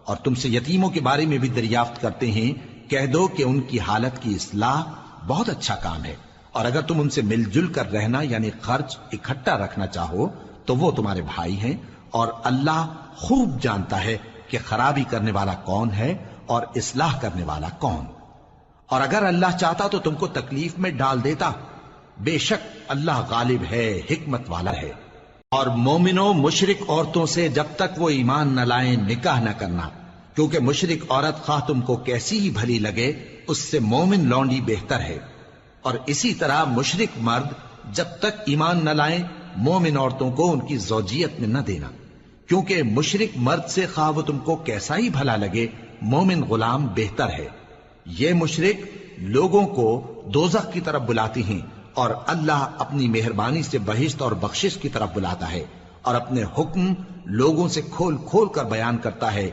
اور تم سے یتیموں کے بارے میں بھی دریافت کرتے ہیں، کہہ دو کہ ان کی حالت کی اصلاح بہت اچھا کام ہے، اور اگر تم ان سے مل جل کر رہنا یعنی خرچ اکٹھا رکھنا چاہو تو وہ تمہارے بھائی ہیں، اور اللہ خوب جانتا ہے کہ خرابی کرنے والا کون ہے اور اصلاح کرنے والا کون۔ اور اگر اللہ چاہتا تو تم کو تکلیف میں ڈال دیتا، بے شک اللہ غالب ہے، حکمت والا ہے۔ اور مومنوں مشرک عورتوں سے جب تک وہ ایمان نہ لائیں نکاح نہ کرنا، کیونکہ مشرک عورت خواہ تم کو کیسی ہی بھلی لگے اس سے مومن لونڈی بہتر ہے۔ اور اسی طرح مشرک مرد جب تک ایمان نہ لائیں مومن عورتوں کو ان کی زوجیت میں نہ دینا، کیونکہ مشرک مرد سے خواہ وہ تم کو کیسا ہی بھلا لگے مومن غلام بہتر ہے۔ یہ مشرک لوگوں کو دوزخ کی طرف بلاتی ہیں، اور اللہ اپنی مہربانی سے بہشت اور بخشش کی طرف بلاتا ہے، اور اپنے حکم لوگوں سے کھول کھول کر بیان کرتا ہے